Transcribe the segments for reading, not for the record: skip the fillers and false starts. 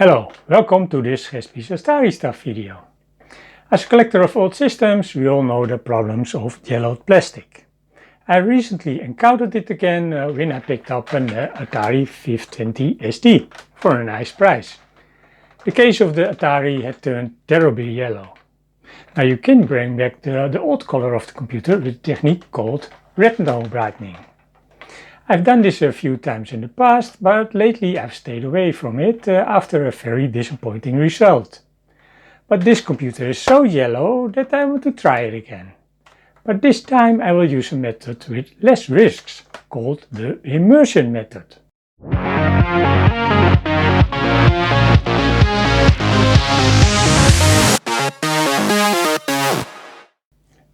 Hello, welcome to this Respi's Atari stuff video. As a collector of old systems, we all know the problems of yellowed plastic. I recently encountered it again when I picked up an Atari 520 SD for a nice price. The case of the Atari had turned terribly yellow. Now you can bring back the old color of the computer with a technique called Retrobrighting. I've done this a few times in the past, but lately I've stayed away from it after a very disappointing result. But this computer is so yellow that I want to try it again. But this time I will use a method with less risks, called the immersion method.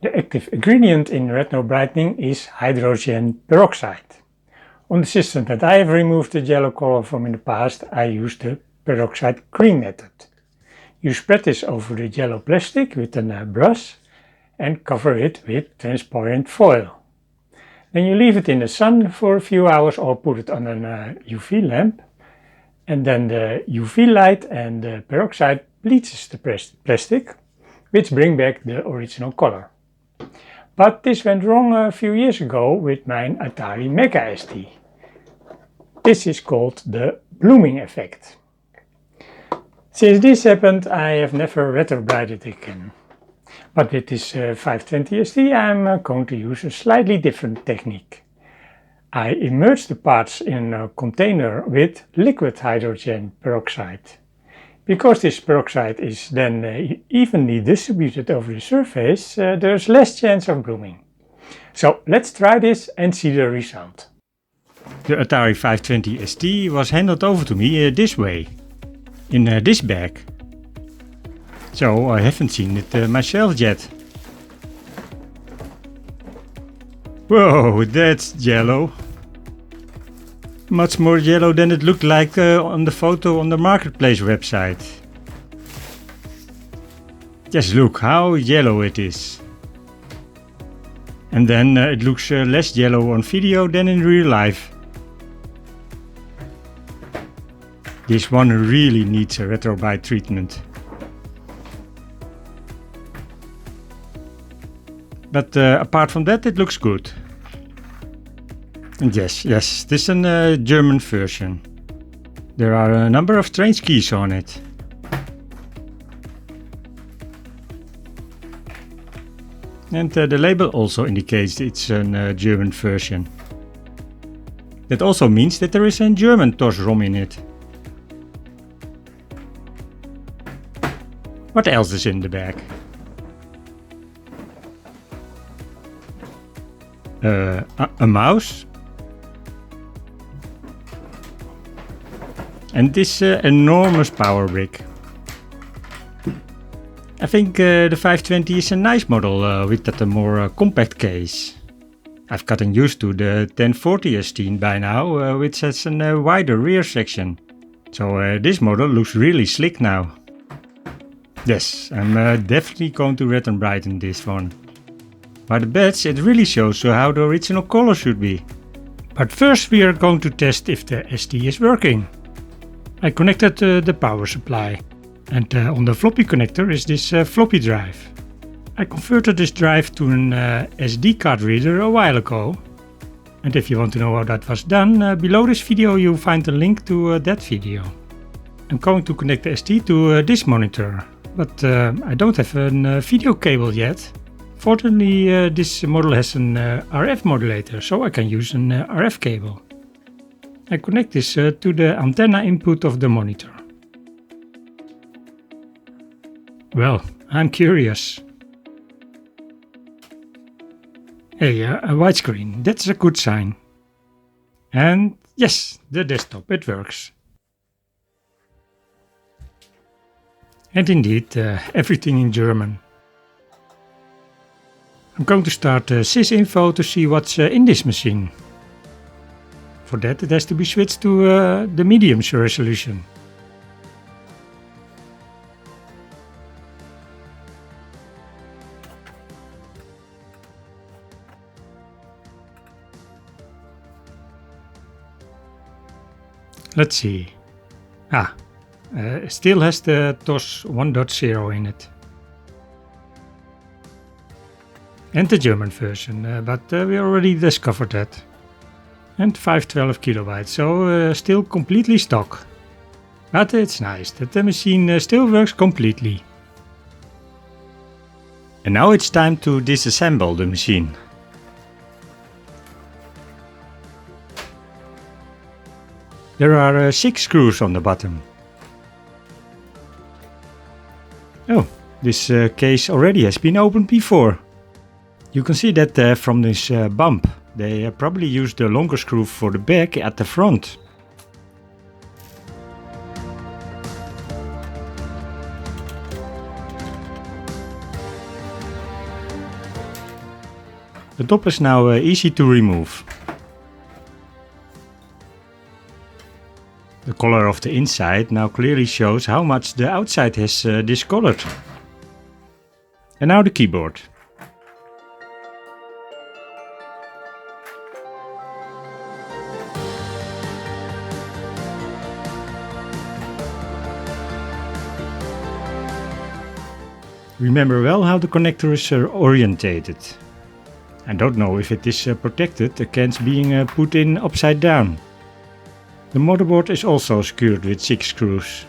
The active ingredient in retrobrighting is hydrogen peroxide. On the system that I have removed the yellow color from in the past, I used the peroxide cream method. You spread this over the yellow plastic with a brush and cover it with transparent foil. Then you leave it in the sun for a few hours or put it on a UV lamp, and then the UV light and the peroxide bleaches the plastic, which bring back the original color. But this went wrong a few years ago with my Atari Mega SD. This is called the blooming effect. Since this happened, I have never retrobrighted again. But with this 520 SD, I'm going to use a slightly different technique. I immerse the parts in a container with liquid hydrogen peroxide. Because this peroxide is then evenly distributed over the surface, there's less chance of blooming. So let's try this and see the result. The Atari 520 SD was handed over to me this way, in this bag. So I haven't seen it myself yet. Whoa, that's yellow. Much more yellow than it looked like on the photo on the Marketplace website. Just look how yellow it is. And then it looks less yellow on video than in real life. This one really needs a retrobright treatment. But apart from that, it looks good. And yes, this is a German version. There are a number of strange keys on it. And the label also indicates it's a German version. That also means that there is a German TOS-ROM in it. What else is in the bag? A mouse. And this enormous power brick. I think the 520 is a nice model with that more compact case. I've gotten used to the 1040 SD by now, which has a wider rear section. So this model looks really slick now. Yes, I'm definitely going to retrobrighten this one. By the badge it really shows how the original color should be. But first we are going to test if the SD is working. I connected the power supply, and on the floppy connector is this floppy drive. I converted this drive to an SD card reader a while ago. And if you want to know how that was done, below this video you'll find a link to that video. I'm going to connect the SD to this monitor, but I don't have a video cable yet. Fortunately, this model has an RF modulator, so I can use an RF cable. I connect this to the antenna input of the monitor. Well, I'm curious. Hey, a widescreen, that's a good sign. And yes, the desktop, it works. And indeed, everything in German. I'm going to start sysinfo to see what's in this machine. For that it has to be switched to the medium resolution. Let's see. Still has the TOS 1.0 in it. And the German version, but we already discovered that. And 512 kilobytes, so still completely stock. But it's nice that the machine still works completely. And now it's time to disassemble the machine. There are 6 screws on the bottom. Oh, this case already has been opened before. You can see that from this bump. They probably used the longer screw for the back at the front. The top is now easy to remove. The color of the inside now clearly shows how much the outside has discolored. And now the keyboard. Remember well how the connector is orientated. I don't know if it is protected against being put in upside down. The motherboard is also secured with 6 screws.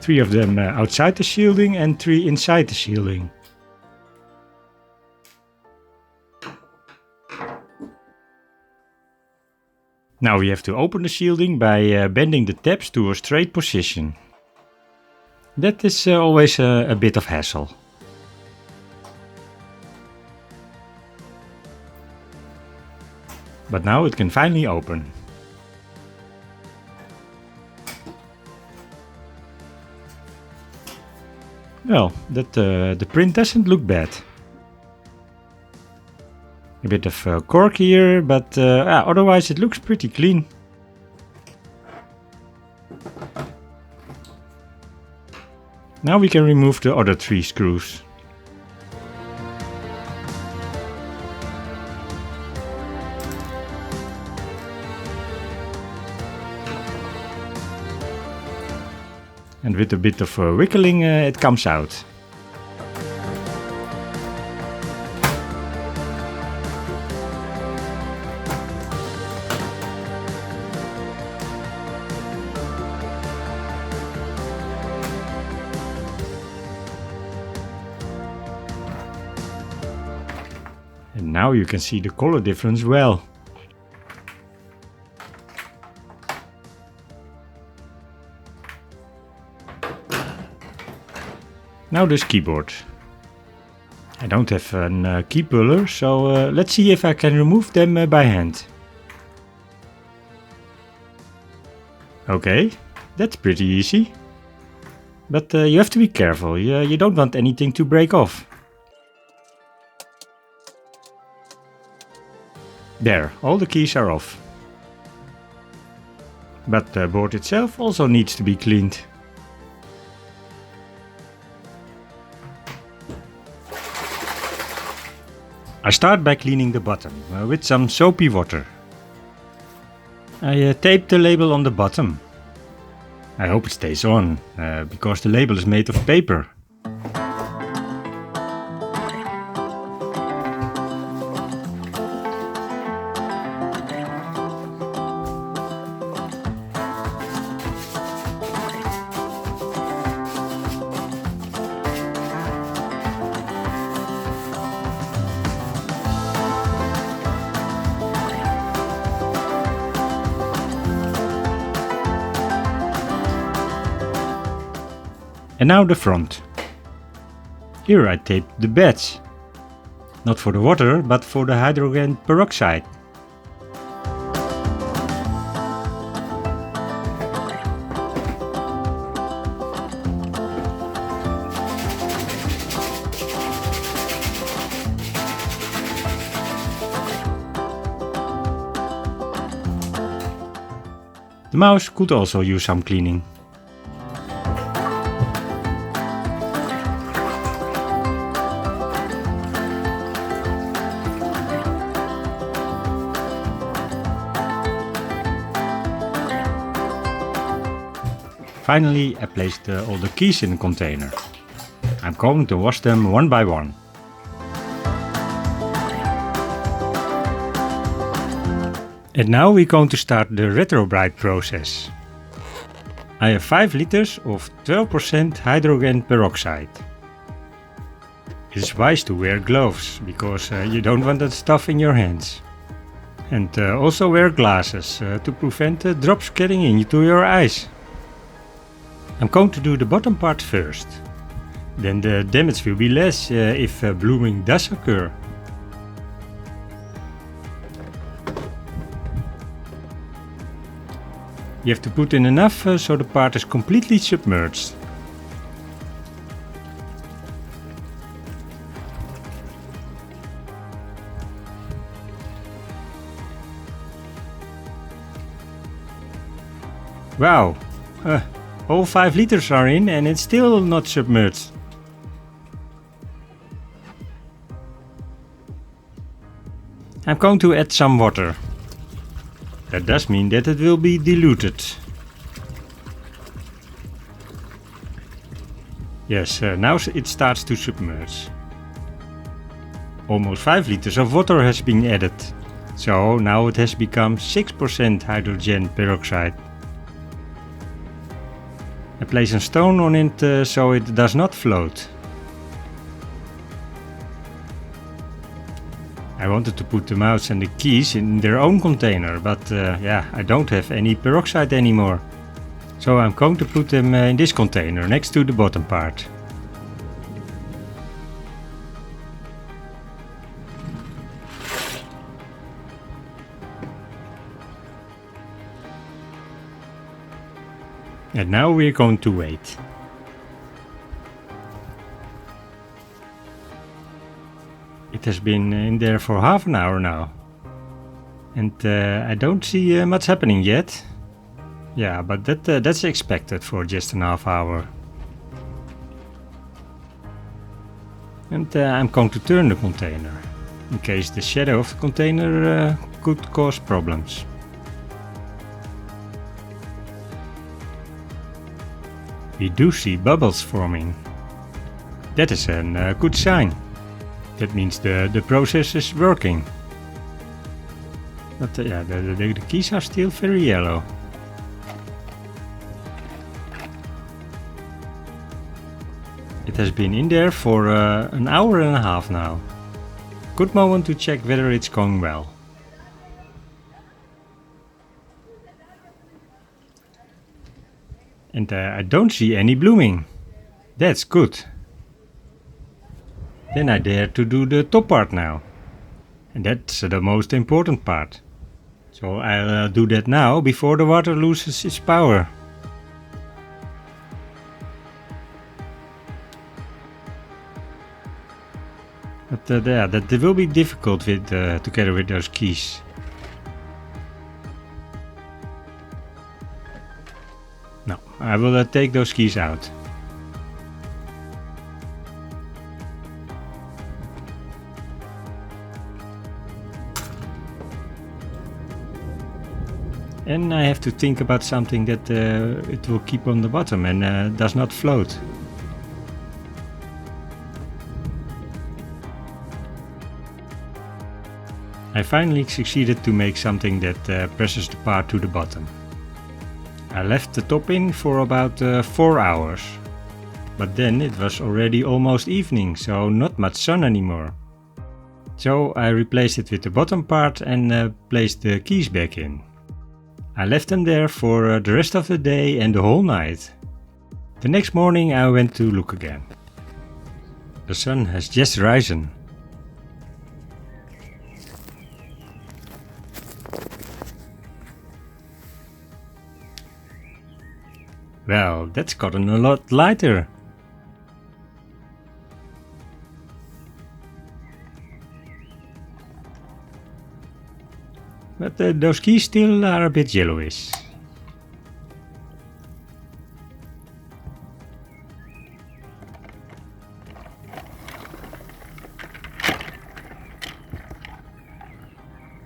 3 of them outside the shielding and 3 inside the shielding. Now we have to open the shielding by bending the tabs to a straight position. That is always a bit of hassle. But now it can finally open. Well, the print doesn't look bad. A bit of cork here, but otherwise it looks pretty clean. Now we can remove the other 3 screws. And with a bit of wiggling it comes out. And now you can see the color difference well. Now this keyboard. I don't have a key puller, so let's see if I can remove them by hand. Okay, that's pretty easy. But you have to be careful, you don't want anything to break off. There, all the keys are off. But the board itself also needs to be cleaned. I start by cleaning the bottom with some soapy water. I tape the label on the bottom. I hope it stays on, because the label is made of paper. And now the front. Here I taped the badge. Not for the water, but for the hydrogen peroxide. The mouse could also use some cleaning. Finally, I placed all the keys in the container. I'm going to wash them one by one. And now we're going to start the Retrobright process. I have 5 liters of 12% hydrogen peroxide. It is wise to wear gloves, because you don't want that stuff in your hands. And also wear glasses to prevent drops getting into your eyes. I'm going to do the bottom part first. Then the damage will be less if blooming does occur. You have to put in enough so the part is completely submerged. Wow, all 5 liters are in and it's still not submerged. I'm going to add some water. That does mean that it will be diluted. Yes, now it starts to submerge. Almost 5 liters of water has been added. So now it has become 6% hydrogen peroxide. I place a stone on it so it does not float. I wanted to put the mouse and the keys in their own container, but yeah, I don't have any peroxide anymore. So I'm going to put them in this container next to the bottom part. And now we're going to wait. It has been in there for half an hour now. And I don't see much happening yet. Yeah, but that's expected for just an half hour. And I'm going to turn the container, in case the shadow of the container could cause problems. We do see bubbles forming. That is a good sign. That means the process is working. But yeah, the keys are still very yellow. It has been in there for an hour and a half now. Good moment to check whether it's going well. And I don't see any blooming. That's good. Then I dare to do the top part now. And that's the most important part. So I'll do that now before the water loses its power. But yeah, that will be difficult with together with those keys. No, I will take those keys out. And I have to think about something that it will keep on the bottom and does not float. I finally succeeded to make something that presses the part to the bottom. I left the top in for about 4 hours. But then it was already almost evening, so not much sun anymore. So I replaced it with the bottom part and placed the keys back in. I left them there for the rest of the day and the whole night. The next morning I went to look again. The sun has just risen. Well, that's gotten a lot lighter. But those keys still are a bit yellowish.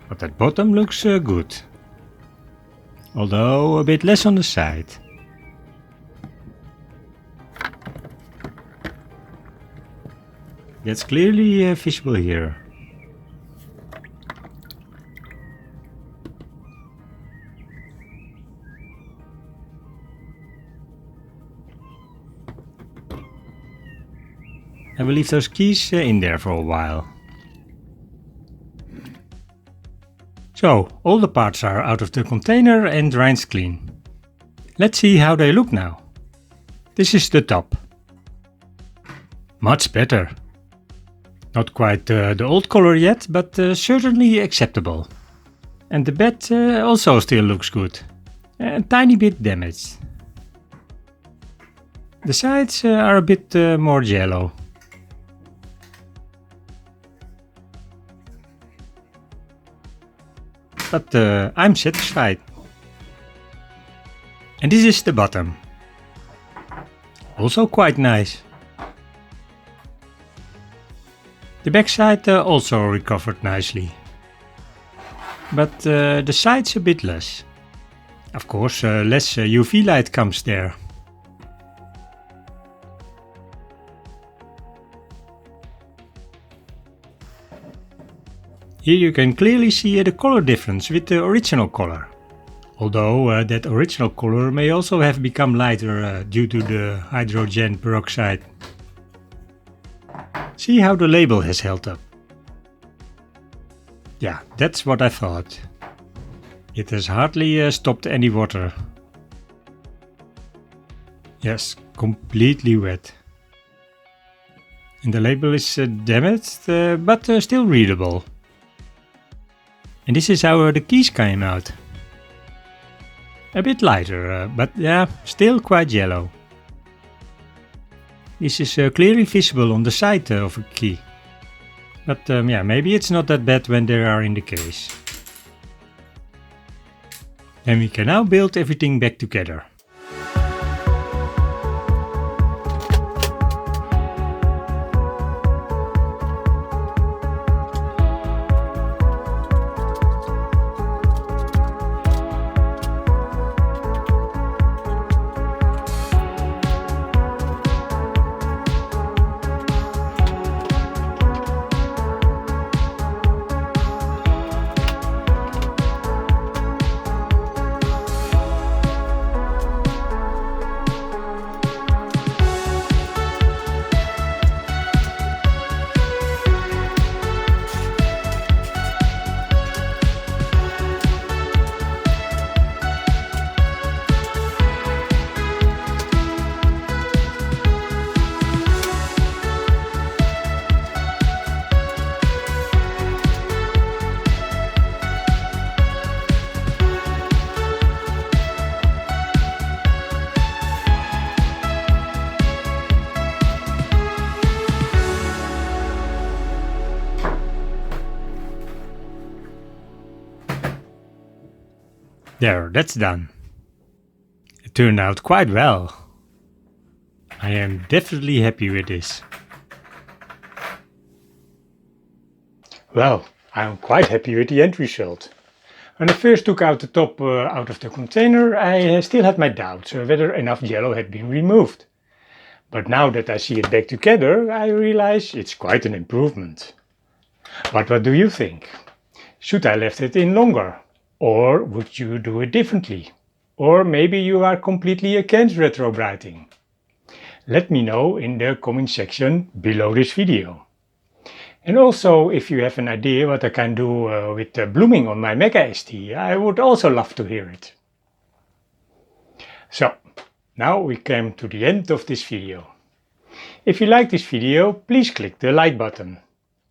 But that bottom looks good. Although a bit less on the side. That's clearly visible here. I will leave those keys in there for a while. So, all the parts are out of the container and rinsed clean. Let's see how they look now. This is the top. Much better. Not quite the old color yet, but certainly acceptable. And the bed also still looks good. A tiny bit damaged. The sides are a bit more yellow. But I'm satisfied. And this is the bottom. Also quite nice. The backside also recovered nicely. But the sides a bit less. Of course, less UV light comes there. Here you can clearly see the color difference with the original color. Although that original color may also have become lighter due to the hydrogen peroxide. See how the label has held up. Yeah, that's what I thought. It has hardly stopped any water. Yes, completely wet. And the label is damaged, but still readable. And this is how the keys came out. A bit lighter, but yeah, still quite yellow. This is clearly visible on the side of a key. But yeah, maybe it's not that bad when they are in the case. Then we can now build everything back together. There, that's done. It turned out quite well. I am definitely happy with this. Well, I'm quite happy with the end result. When I first took out the top out of the container, I still had my doubts whether enough yellow had been removed. But now that I see it back together, I realize it's quite an improvement. But what do you think? Should I left it in longer? Or would you do it differently? Or maybe you are completely against retrobrighting? Let me know in the comment section below this video. And also, if you have an idea what I can do with the blooming on my Mega ST, I would also love to hear it. So, now we came to the end of this video. If you like this video, please click the like button.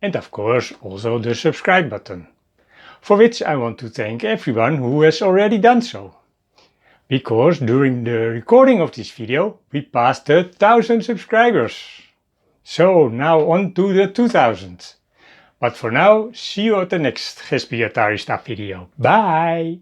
And of course also the subscribe button. For which I want to thank everyone who has already done so. Because during the recording of this video we passed the 1000 subscribers. So now on to the 2000. But for now, see you at the next Atari stuff video. Bye!